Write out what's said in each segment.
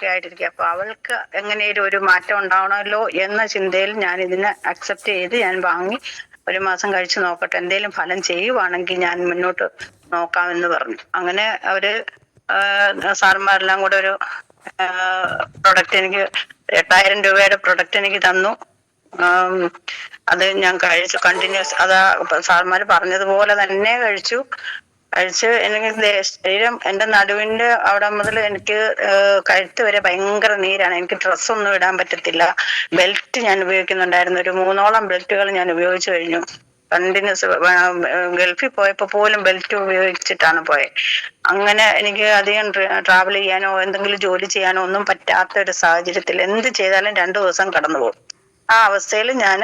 ഒക്കെ ആയിട്ടിരിക്കുക. അപ്പൊ അവൾക്ക് എങ്ങനെയും ഒരു മാറ്റം ഉണ്ടാവണമല്ലോ എന്ന ചിന്തയിൽ ഞാൻ ഇതിനെ അക്സെപ്റ്റ് ചെയ്ത് ഞാൻ വാങ്ങി. 1 മാസം കഴിച്ചു നോക്കട്ടെ, എന്തെങ്കിലും ഫലം ചെയ്യുവാണെങ്കിൽ ഞാൻ മുന്നോട്ട് നോക്കാമെന്ന് പറഞ്ഞു. അങ്ങനെ അവര് സാറന്മാരെല്ലാം കൂടെ ഒരു പ്രൊഡക്റ്റ് എനിക്ക് 8000 രൂപയുടെ പ്രൊഡക്റ്റ് എനിക്ക് തന്നു. അത് ഞാൻ കഴിച്ചു കണ്ടിന്യൂസ്. അതാ സാറന്മാര് പറഞ്ഞതുപോലെ തന്നെ കഴിച്ചു. എനിക്ക് ശരീരം, എന്റെ നടുവിന്റെ അവിടെ മുതൽ എനിക്ക് കഴുത്ത് വരെ ഭയങ്കര നീരാണ്. എനിക്ക് ഡ്രസ്സൊന്നും ഇടാൻ പറ്റത്തില്ല. ബെൽറ്റ് ഞാൻ ഉപയോഗിക്കുന്നുണ്ടായിരുന്നു. ഒരു 3ഓളം ബെൽറ്റുകൾ ഞാൻ ഉപയോഗിച്ചു കഴിഞ്ഞു. കണ്ടിന്യൂസ് ഗൾഫിൽ പോയപ്പോ പോലും ബെൽറ്റ് ഉപയോഗിച്ചിട്ടാണ് പോയത്. അങ്ങനെ എനിക്ക് അധികം ട്രാവൽ ചെയ്യാനോ എന്തെങ്കിലും ജോലി ചെയ്യാനോ ഒന്നും പറ്റാത്ത ഒരു സാഹചര്യത്തിൽ എന്ത് ചെയ്താലും 2 ദിവസം കടന്നു പോകും. ആ അവസ്ഥയിൽ ഞാൻ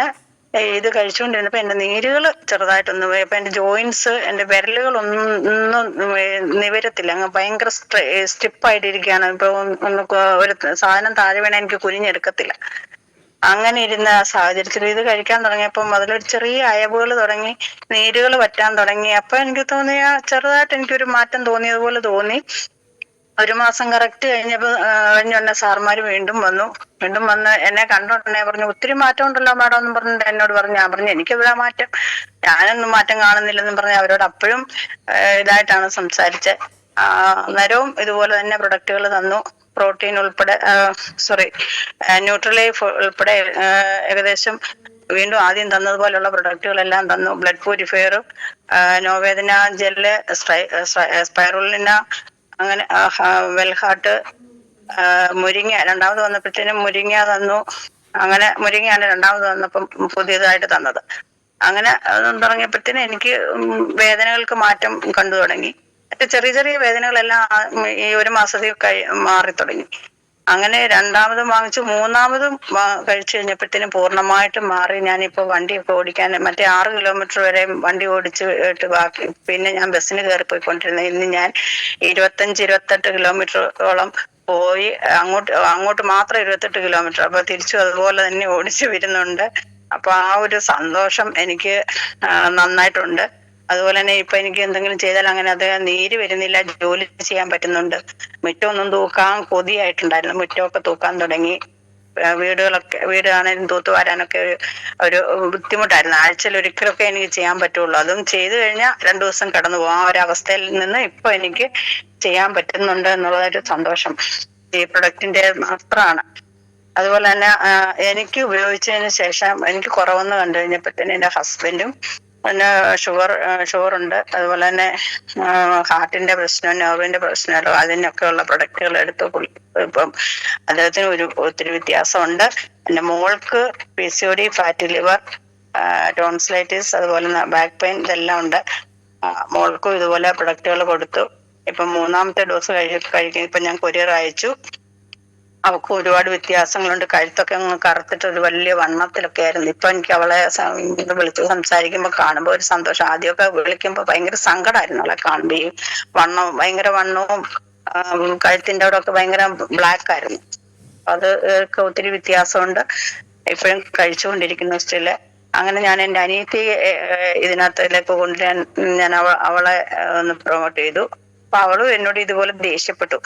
ഇത് കഴിച്ചുകൊണ്ടിരുന്നപ്പോ എന്റെ നീരുകൾ ചെറുതായിട്ടൊന്ന് പോയി. അപ്പൊ എന്റെ ജോയിന്റ്സ്, എന്റെ വിരലുകളൊന്നും നിവരത്തില്ല. അങ്ങ് ഭയങ്കര സ്റ്റിപ്പായിട്ടിരിക്കുകയാണ്. ഇപ്പൊ ഒരു സാധനം താഴെ വീണ എനിക്ക് കുനിഞ്ഞെടുക്കത്തില്ല. അങ്ങനെ ഇരുന്ന സാഹചര്യത്തിൽ ഇത് കഴിക്കാൻ തുടങ്ങിയപ്പം അതിലൊരു ചെറിയ അയവുകൾ തുടങ്ങി, നീരുകൾ പറ്റാൻ തുടങ്ങി. അപ്പൊ എനിക്ക് തോന്നിയ ചെറുതായിട്ട് എനിക്കൊരു മാറ്റം തോന്നിയതുപോലെ തോന്നി. 1 മാസം കറക്റ്റ് കഴിഞ്ഞ സാർമാര് വീണ്ടും വന്നു എന്നെ കണ്ടോണ്ടേ പറഞ്ഞു, ഒത്തിരി മാറ്റം ഉണ്ടല്ലോ മാഡം എന്നും പറഞ്ഞിട്ട് എന്നോട് പറഞ്ഞു. ഞാൻ പറഞ്ഞു എനിക്കെവിടെ മാറ്റം, ഞാനൊന്നും മാറ്റം കാണുന്നില്ലെന്നും പറഞ്ഞ് അവരോട് അപ്പോഴും ഇതായിട്ടാണ് സംസാരിച്ചത്. അന്നേരവും ഇതുപോലെ തന്നെ പ്രൊഡക്റ്റുകൾ തന്നു. പ്രോട്ടീൻ ഉൾപ്പെടെ, ന്യൂട്രിലൈഫ് ഉൾപ്പെടെ ഏകദേശം വീണ്ടും ആദ്യം തന്നതുപോലെയുള്ള പ്രൊഡക്റ്റുകളെല്ലാം തന്നു. ബ്ലഡ് പ്യൂരിഫയറും, നോവേദന ജെല്ല്, സ്പൈറുലിന, അങ്ങനെ വെൽഹാർട്ട്, മുരിങ്ങ രണ്ടാമത് വന്നപ്പോഴത്തേനും മുരിങ്ങ തന്നു. അങ്ങനെ മുരിങ്ങയാണ് രണ്ടാമത് വന്നപ്പം പുതിയതായിട്ട് തന്നത്. അങ്ങനെ തുടങ്ങിയപ്പോഴത്തേനും എനിക്ക് വേദനകൾക്ക് മാറ്റം കണ്ടു തുടങ്ങി. ചെറിയ ചെറിയ വേദനകളെല്ലാം ഈ 1 മാസത്തിൽ മാറി തുടങ്ങി. അങ്ങനെ രണ്ടാമതും വാങ്ങിച്ചു. മൂന്നാമതും കഴിച്ചു കഴിഞ്ഞപ്പോഴത്തേനും പൂർണ്ണമായിട്ടും മാറി. ഞാനിപ്പോ വണ്ടിയൊക്കെ ഓടിക്കാൻ, മറ്റേ 6 കിലോമീറ്റർ വരെ വണ്ടി ഓടിച്ചിട്ട് ബാക്കി പിന്നെ ഞാൻ ബസ്സിന് കയറി പോയിക്കൊണ്ടിരുന്നത്. ഇന്ന് ഞാൻ 25-28 കിലോമീറ്ററോളം പോയി. അങ്ങോട്ട് മാത്രം 28 കിലോമീറ്റർ. അപ്പൊ തിരിച്ചു അതുപോലെ തന്നെ ഓടിച്ചു വരുന്നുണ്ട്. അപ്പൊ ആ ഒരു സന്തോഷം എനിക്ക് നന്നായിട്ടുണ്ട്. അതുപോലെ തന്നെ ഇപ്പൊ എനിക്ക് എന്തെങ്കിലും ചെയ്താൽ അങ്ങനെ അത് നീര് വരുന്നില്ല, ജോലി ചെയ്യാൻ പറ്റുന്നുണ്ട്. മുറ്റമൊന്നും തൂക്കാൻ കൊതിയായിട്ടുണ്ടായിരുന്നു, മുറ്റമൊക്കെ തൂക്കാൻ തുടങ്ങി. വീടാണേലും തൂത്തു വാരാനൊക്കെ ഒരു ബുദ്ധിമുട്ടായിരുന്നു. ആഴ്ചയിൽ ഒരിക്കലൊക്കെ എനിക്ക് ചെയ്യാൻ പറ്റുള്ളൂ. അതും ചെയ്തു കഴിഞ്ഞാൽ 2 ദിവസം കടന്നു പോകും. ആ ഒരു അവസ്ഥയിൽ നിന്ന് ഇപ്പൊ എനിക്ക് ചെയ്യാൻ പറ്റുന്നുണ്ട് എന്നുള്ളൊരു സന്തോഷം ഈ പ്രൊഡക്റ്റിന്റെ മാത്രമാണ്. അതുപോലെ തന്നെ എനിക്ക് ഉപയോഗിച്ചതിന് ശേഷം എനിക്ക് കുറവെന്ന് കണ്ടു കഴിഞ്ഞപ്പോഴത്തേന് എന്റെ ഹസ്ബൻഡും പിന്നെ ഷുഗർ ഉണ്ട്. അതുപോലെ തന്നെ ഹാർട്ടിന്റെ പ്രശ്നം, നെർവിന്റെ പ്രശ്നമല്ലോ, അതിനൊക്കെ ഉള്ള പ്രൊഡക്റ്റുകൾ എടുത്തു. ഇപ്പം അദ്ദേഹത്തിന് ഒത്തിരി വ്യത്യാസമുണ്ട്. എന്റെ മോൾക്ക് PCOD, ഫാറ്റി ലിവർ, ടോൺസിലൈറ്റിസ്, അതുപോലെ ബാക്ക് പെയിൻ, ഇതെല്ലാം ഉണ്ട്. മോൾക്കും ഇതുപോലെ പ്രൊഡക്റ്റുകൾ കൊടുത്തു. ഇപ്പൊ 3ാമത്തെ ഡോസ് കഴിക്കും. ഇപ്പൊ ഞാൻ കൊറിയർ അയച്ചു. അവൾക്ക് ഒരുപാട് വ്യത്യാസങ്ങളുണ്ട്. കഴുത്തൊക്കെ അങ്ങ് കറുത്തിട്ട് ഒരു വലിയ വണ്ണത്തിലൊക്കെ ആയിരുന്നു. ഇപ്പൊ എനിക്ക് അവളെ വിളിച്ച് സംസാരിക്കുമ്പോ കാണുമ്പോ ഒരു സന്തോഷം. ആദ്യമൊക്കെ വിളിക്കുമ്പോ ഭയങ്കര സങ്കടമായിരുന്നു അവളെ കാണുമ്പോ. ഈ ഭയങ്കര വണ്ണവും കഴുത്തിന്റെ അവിടെ ഒക്കെ ഭയങ്കര ബ്ലാക്ക് ആയിരുന്നു. അത് ഒത്തിരി വ്യത്യാസമുണ്ട്. ഇപ്പോഴും കഴിച്ചുകൊണ്ടിരിക്കുന്നു സ്റ്റില്. അങ്ങനെ ഞാൻ എന്റെ അനിയത്തി ഇതിനകത്തിലേക്ക് കൊണ്ടുവരാൻ ഞാൻ അവളെ ഒന്ന് പ്രൊമോട്ട് ചെയ്തു. അപ്പൊ അവളും എന്നോട് ഇതുപോലെ ദേഷ്യപ്പെട്ടു.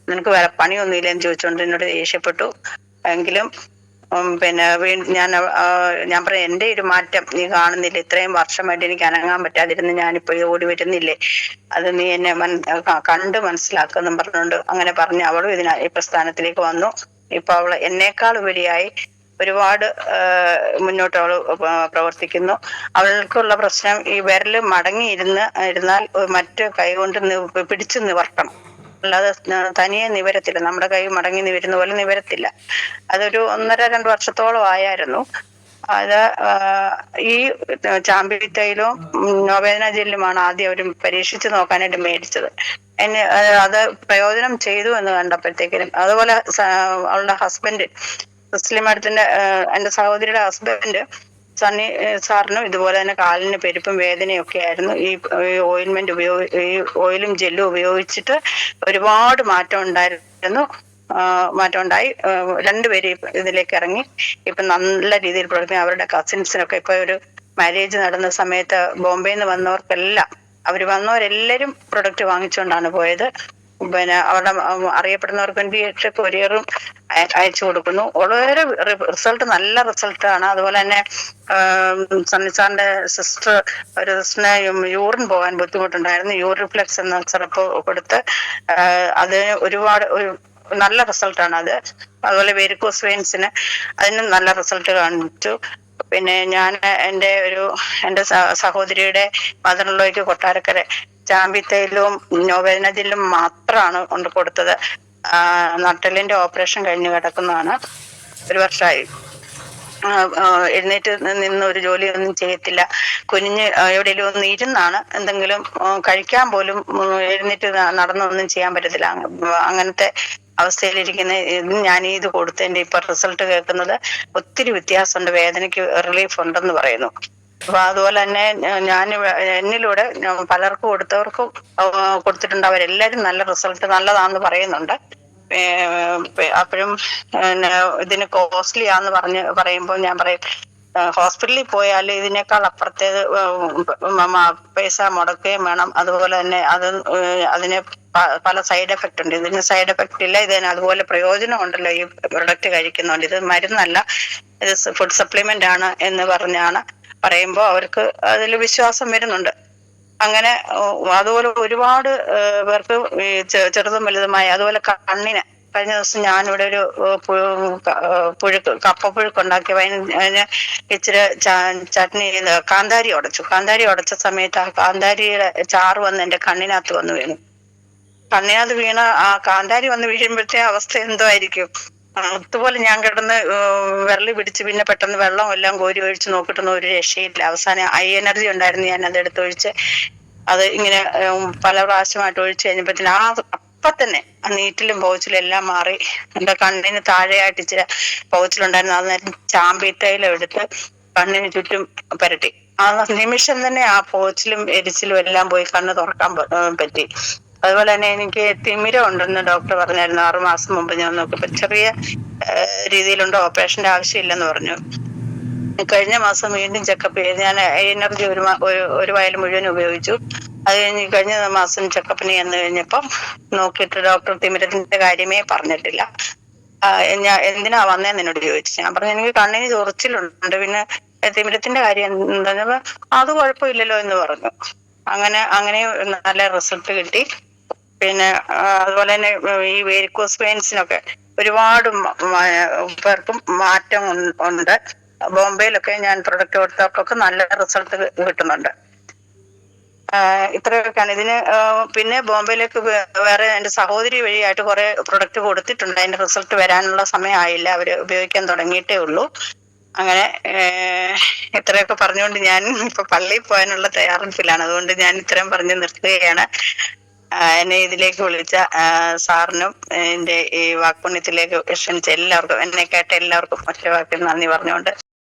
നിനക്ക് വേറെ പണിയൊന്നുമില്ലെന്ന് ചോദിച്ചുകൊണ്ട് എന്നോട് ദേഷ്യപ്പെട്ടു. എങ്കിലും പിന്നെ ഞാൻ പറയാം, എന്റെ ഒരു മാറ്റം നീ കാണുന്നില്ല. ഇത്രയും വർഷമായിട്ട് എനിക്ക് അനങ്ങാൻ പറ്റാതിരുന്ന് ഞാനിപ്പോ ഓടി വരുന്നില്ലേ, അത് നീ എന്നെ കണ്ട് മനസ്സിലാക്കുമെന്നും പറഞ്ഞുകൊണ്ട് അങ്ങനെ പറഞ്ഞ് അവളും ഈ പ്രസ്ഥാനത്തിലേക്ക് വന്നു. ഇപ്പൊ അവള് എന്നേക്കാൾ ഉപരിയായി ഒരുപാട് മുന്നോട്ട് അവള് പ്രവർത്തിക്കുന്നു. അവൾക്കുള്ള പ്രശ്നം ഈ വിരല് ഇരുന്നാൽ മറ്റു കൈ കൊണ്ട് പിടിച്ചു നിവർത്തണം, അല്ലാതെ തനിയെ നിവരത്തില്ല. നമ്മുടെ കൈ മടങ്ങി നിവരുന്ന പോലെ നിവരത്തില്ല. അതൊരു 1.5-2 വർഷത്തോളം ആയിരുന്നു. അത് ഈ ചാമ്പി തൈലവും നോവേദന ജെല്ലുമാണ് ആദ്യം അവർ പരീക്ഷിച്ച് നോക്കാനായിട്ട് മേടിച്ചത്. അത് പ്രയോജനം ചെയ്തു എന്ന് കണ്ടപ്പോഴത്തേക്കിനും, അതുപോലെ അവളുടെ ഹസ്ബൻഡ് മുസ്ലിം അടുത്തിന്റെ എന്റെ സഹോദരിയുടെ ഹസ്ബൻഡ് സണ്ണി സാറിനും ഇതുപോലെ തന്നെ കാലിന് പെരുപ്പും വേദനയൊക്കെ ആയിരുന്നു. ഈ ഓയിലും ജെല്ലും ഉപയോഗിച്ചിട്ട് ഒരുപാട് മാറ്റം ഉണ്ടായി. 2 പേര് ഇതിലേക്ക് ഇറങ്ങി ഇപ്പൊ നല്ല രീതിയിൽ പ്രവർത്തിക്കും. അവരുടെ കസിൻസിനൊക്കെ ഇപ്പൊ ഒരു മാരേജ് നടന്ന സമയത്ത് ബോംബെയിൽ നിന്ന് വന്നവർക്കെല്ലാം, വന്നവരെല്ലാരും പ്രൊഡക്റ്റ് വാങ്ങിച്ചുകൊണ്ടാണ് പോയത്. പിന്നെ അവരുടെ അറിയപ്പെടുന്നവർക്ക് വേണ്ടിയിട്ട് കൊറിയറും അയച്ചു കൊടുക്കുന്നു. വളരെ റിസൾട്ട്, നല്ല റിസൾട്ടാണ്. അതുപോലെ തന്നെ സണ്ണിസാറിന്റെ സിസ്റ്റർ, ഒരു സിസ്റ്ററിന് യൂറിൻ പോകാൻ ബുദ്ധിമുട്ടുണ്ടായിരുന്നു. യൂറിഫ്ലെക്സ് എന്ന സിറപ്പ് കൊടുത്ത് അത് ഒരുപാട് നല്ല റിസൾട്ടാണ് അത്. അതുപോലെ വെരിക്കോസ് വെയിൻസിന് അതിനും നല്ല റിസൾട്ട് കാണിച്ചു. പിന്നെ ഞാൻ എൻ്റെ സഹോദരിയുടെ മദറിലേക്ക് കൊട്ടാരക്കര ചാമ്പിത്തൈലവും നോവേനജിലും മാത്രമാണ് കൊണ്ട് കൊടുത്തത്. നട്ടലിന്റെ ഓപ്പറേഷൻ കഴിഞ്ഞ് കിടക്കുന്നതാണ്. 1 വർഷമായി. എഴുന്നേറ്റ് നിന്ന് ഒരു ജോലിയൊന്നും ചെയ്യത്തില്ല. കുനിഞ്ഞ് എവിടെയെങ്കിലും ഒന്ന് ഇരുന്നാണ് എന്തെങ്കിലും കഴിക്കാൻ പോലും എഴുന്നേറ്റ് നടന്നൊന്നും ചെയ്യാൻ പറ്റത്തില്ല. അങ്ങനത്തെ അവസ്ഥയിലിരിക്കുന്ന ഞാൻ ഇത് കൊടുത്തതിന്റെ ഇപ്പൊ റിസൾട്ട് കേൾക്കുന്നത് ഒത്തിരി വ്യത്യാസമുണ്ട്, വേദനയ്ക്ക് റിലീഫ് ഉണ്ടെന്ന് പറയുന്നു. അപ്പൊ അതുപോലെ തന്നെ ഞാൻ എന്നിലൂടെ പലർക്കും കൊടുത്തിട്ടുണ്ട്. അവരെല്ലാരും നല്ല റിസൾട്ട്, നല്ലതാന്ന് പറയുന്നുണ്ട്. അപ്പോഴും ഇതിന് കോസ്റ്റ്ലി ആന്ന് പറയുമ്പോൾ ഞാൻ പറയും, ഹോസ്പിറ്റലിൽ പോയാൽ ഇതിനേക്കാൾ അപ്പുറത്തേത് പൈസ മുടക്കുകയും വേണം. അതുപോലെ തന്നെ അതിന് പല സൈഡ് എഫക്റ്റ് ഉണ്ട്. ഇതിന് സൈഡ് എഫക്റ്റ് ഇല്ല, ഇതിന് അതുപോലെ പ്രയോജനം ഉണ്ടല്ലോ ഈ പ്രൊഡക്റ്റ് കഴിക്കുന്നതുകൊണ്ട്. ഇത് മരുന്നല്ല, ഇത് ഫുഡ് സപ്ലിമെന്റ് ആണ് എന്ന് പറയുമ്പോൾ അവർക്ക് അതിൽ വിശ്വാസം വരുന്നുണ്ട്. അങ്ങനെ അതുപോലെ ഒരുപാട് പേർക്ക് ചെറുതും വലുതുമായ, അതുപോലെ കണ്ണിന് കഴിഞ്ഞ ദിവസം ഞാനിവിടെ ഒരു കപ്പപ്പുഴുക്ക് ഉണ്ടാക്കിയപ്പോൾ അതിന് ഇച്ചിരി ചട്നി കാന്താരി ഉടച്ച സമയത്ത് ആ കാന്താരിയുടെ ചാറ് വന്ന് എന്റെ കണ്ണിനകത്ത് വന്ന് വീണു. കണ്ണിനകത്ത് വീണ ആ കാന്താരി വന്ന് വീഴുമ്പോഴത്തെ അവസ്ഥ എന്തോ ആയിരിക്കും. അതുപോലെ ഞാൻ കിടന്ന് വിരളി പിടിച്ച് പിന്നെ പെട്ടെന്ന് വെള്ളം എല്ലാം കോരി ഒഴിച്ച് നോക്കിയിട്ടൊന്നും ഒരു രക്ഷയില്ല. അവസാനം എനർജി ഉണ്ടായിരുന്നു, ഞാൻ അത് എടുത്തൊഴിച്ച് അത് ഇങ്ങനെ പല പ്രാവശ്യമായിട്ട് ഒഴിച്ചു കഴിഞ്ഞപ്പോഴത്തേന് അപ്പൊ തന്നെ ആ നീറ്റിലും പോച്ചിലും എല്ലാം മാറി. എന്റെ കണ്ണിന് താഴെയായിട്ട് ഇച്ചിരി പോച്ചിലുണ്ടായിരുന്നു. അത് നേരം ചാമ്പീത്തയിലും എടുത്ത് കണ്ണിന് ചുറ്റും പുരട്ടി. ആ നിമിഷം തന്നെ ആ പോച്ചിലും എരിച്ചിലും എല്ലാം പോയി കണ്ണ് തുറക്കാൻ പറ്റി. അതുപോലെ തന്നെ എനിക്ക് തിമിരം ഉണ്ടെന്ന് ഡോക്ടർ പറഞ്ഞായിരുന്നു 6 മാസം മുമ്പ്. ഞാൻ നോക്കിയപ്പോൾ ചെറിയ രീതിയിലുണ്ട്, ഓപ്പറേഷന്റെ ആവശ്യമില്ലെന്ന് പറഞ്ഞു. കഴിഞ്ഞ മാസം വീണ്ടും ചെക്കപ്പ് ചെയ്ത് ഞാൻ എനർജി ഒരു വയൽ മുഴുവൻ ഉപയോഗിച്ചു. അത് കഴിഞ്ഞ് കഴിഞ്ഞ മാസം ചെക്കപ്പിന് ചെന്ന് കഴിഞ്ഞപ്പം നോക്കിയിട്ട് ഡോക്ടർ തിമിരത്തിന്റെ കാര്യമേ പറഞ്ഞിട്ടില്ല. ഞാൻ എന്തിനാ വന്നേന്ന് എന്നോട് ചോദിച്ചു. ഞാൻ പറഞ്ഞു എനിക്ക് കണ്ണിന് ചൊറിച്ചിലുണ്ട്, പിന്നെ തിമിരത്തിന്റെ കാര്യം എന്താ, അത് കുഴപ്പമില്ലല്ലോ എന്ന് പറഞ്ഞു. അങ്ങനെ നല്ല റിസൾട്ട് കിട്ടി. പിന്നെ അതുപോലെ തന്നെ ഈ വേരിക്കോസ് വെയിൻസിനൊക്കെ ഒരുപാട് പേർക്കും മാറ്റം ഉണ്ട്. ബോംബെയിലൊക്കെ ഞാൻ പ്രൊഡക്റ്റ് കൊടുത്തവർക്കൊക്കെ നല്ല റിസൾട്ട് കിട്ടുന്നുണ്ട്. ഇത്രയൊക്കെയാണ് ഇതിന്. പിന്നെ ബോംബെയിലേക്ക് വേറെ എന്റെ സഹോദരി വഴിയായിട്ട് കുറെ പ്രൊഡക്റ്റ് കൊടുത്തിട്ടുണ്ട്. അതിന്റെ റിസൾട്ട് വരാനുള്ള സമയമായില്ല, അവര് ഉപയോഗിക്കാൻ തുടങ്ങിയിട്ടേ ഉള്ളൂ. അങ്ങനെ ഇത്രയൊക്കെ പറഞ്ഞുകൊണ്ട് ഞാൻ ഇപ്പൊ പള്ളിയിൽ പോകാനുള്ള തയ്യാറെടുപ്പിലാണ്. അതുകൊണ്ട് ഞാൻ ഇത്രയും പറഞ്ഞു നിർത്തുകയാണ്. എന്നെ ഇതിലേക്ക് വിളിച്ച സാറിനും എന്റെ ഈ വാക്പുണ്യത്തിലേക്ക് ക്ഷണിച്ച എല്ലാവർക്കും, എന്നെ കേട്ട എല്ലാവർക്കും ഒറ്റ വാക്കിൽ നന്ദി പറഞ്ഞുകൊണ്ട്